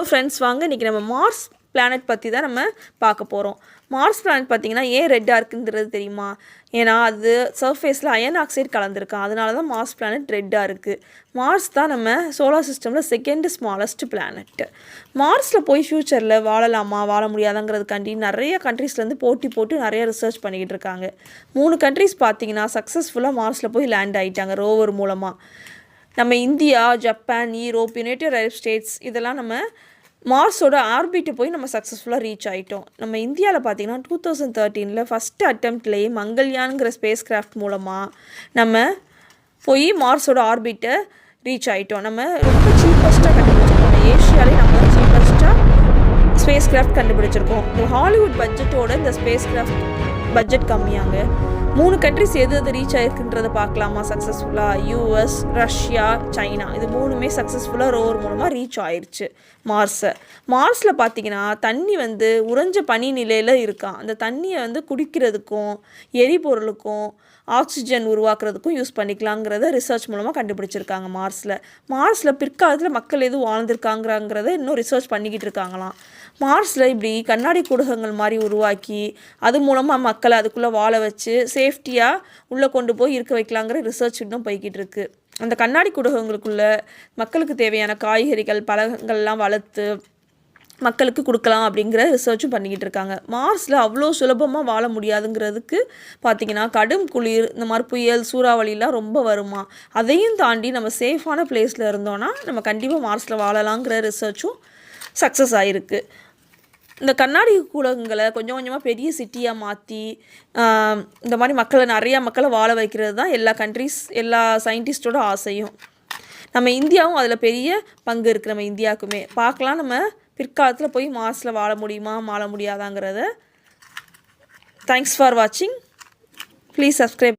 Friends, வாங்க இன்றைக்கி நம்ம மார்ஸ் பிளானட் பற்றி தான் நம்ம பார்க்க போகிறோம். மார்ஸ் பிளானட் பார்த்திங்கன்னா ஏன் ரெட்டாக இருக்குங்கிறது தெரியுமா? ஏன்னா அது சர்ஃபேஸில் அயன் ஆக்சைடு கலந்துருக்கான். அதனால தான் மார்ஸ் பிளானட் ரெட்டாக இருக்குது. மார்ஸ் தான் நம்ம சோலார் சிஸ்டமில் செகண்ட் ஸ்மாலஸ்ட் பிளானட். மார்ஸில் போய் ஃப்யூச்சரில் வாழலாமா வாழ முடியாதாங்கிறதுக்காண்டி நிறைய கண்ட்ரீஸ்லேருந்து போட்டி போட்டு நிறைய ரிசர்ச் பண்ணிக்கிட்டு இருக்காங்க. 3 கண்ட்ரீஸ் பார்த்திங்கன்னா சக்ஸஸ்ஃபுல்லாக மார்ஸில் போய் லேண்ட் ஆகிட்டாங்க ரோவர் மூலமாக. நம்ம India, Japan, Europe, United Arab states இதெல்லாம் நம்ம மார்ஸோட ஆர்பிட்டை போய் நம்ம சக்ஸஸ்ஃபுல்லாக ரீச் ஆகிட்டோம். நம்ம இந்தியாவில் பார்த்திங்கன்னா 2013 ஃபஸ்ட்டு அட்டெம்ப்ட்லேயே மங்கள்யான்ங்கிற ஸ்பேஸ் கிராஃப்ட் மூலமாக நம்ம போய் மார்ஸோட ஆர்பிட்டை ரீச் ஆகிட்டோம். நம்ம ரொம்ப சீப்பஸ்ட்டாக கண்டுபிடிச்சிருக்கோம். ஏஷியாலே நம்ம சீப்பஸ்ட்டாக ஸ்பேஸ் கிராஃப்ட் கண்டுபிடிச்சிருக்கோம். இந்த ஹாலிவுட் பட்ஜெட்டோட இந்த ஸ்பேஸ் கிராஃப்ட் பட்ஜெட் கம்மியாங்க. 3 கண்ட்ரிஸ் எது ரீச் ஆகிருக்குன்றதை பார்க்கலாமா சக்ஸஸ்ஃபுல்லாக? யூஎஸ், ரஷ்யா, சைனா இது 3மே சக்ஸஸ்ஃபுல்லாக ரோவர் மூலமாக ரீச் ஆயிடுச்சு மார்ஸில் பார்த்திங்கன்னா தண்ணி உறைஞ்ச பனி நிலையில் இருக்கான். அந்த தண்ணியை குடிக்கிறதுக்கும் எரிபொருளுக்கும் ஆக்சிஜன் உருவாக்குறதுக்கும் யூஸ் பண்ணிக்கலாங்கிறத ரிசர்ச் மூலமாக கண்டுபிடிச்சிருக்காங்க. மார்ஸில் பிற்காலத்தில் மக்கள் எதுவும் வாழ்ந்திருக்காங்கிறத இன்னும் ரிசர்ச் பண்ணிக்கிட்டு இருக்காங்களாம். மார்ஸில் இப்படி கண்ணாடி கூடகங்கள் மாதிரி உருவாக்கி அது மூலமாக மக்களை அதுக்குள்ளே வாழ வச்சு சேஃப்டியாக உள்ளே கொண்டு போய் இருக்க வைக்கலாங்கிற ரிசர்ச் இன்னும் போய்கிட்டு இருக்குது. அந்த கண்ணாடி கூடகங்களுக்குள்ளே மக்களுக்கு தேவையான காய்கறிகள், பழங்கள்லாம் வளர்த்து மக்களுக்கு கொடுக்கலாம் அப்படிங்கிற ரிசர்ச்சும் பண்ணிக்கிட்டு இருக்காங்க. மார்ஸில் அவ்வளோ சுலபமாக வாழ முடியாதுங்கிறதுக்கு பார்த்திங்கன்னா கடும் குளிர், இந்த மாதிரி புயல், சூறாவளிலாம் ரொம்ப வருமா. அதையும் தாண்டி நம்ம சேஃபான பிளேஸில் இருந்தோன்னா நம்ம கண்டிப்பாக மார்ஸில் வாழலாங்கிற ரிசர்ச்சும் சக்ஸஸ் ஆகிருக்கு. இந்த கண்ணாடி கூடங்களை கொஞ்சம் கொஞ்சமாக பெரிய சிட்டியாக மாற்றி இந்த மாதிரி நிறையா மக்களை வாழ வைக்கிறது தான் எல்லா சயின்டிஸ்டோட ஆசையும். நம்ம இந்தியாவும் அதில் பெரிய பங்கு இருக்குது. நம்ம இந்தியாவுக்குமே பார்க்கலாம் நம்ம பிற்காலத்தில் போய் மார்ஸில் வாழ முடியுமா வாழ முடியாதாங்கிறத. தேங்க்ஸ் ஃபார் வாட்சிங். Please subscribe.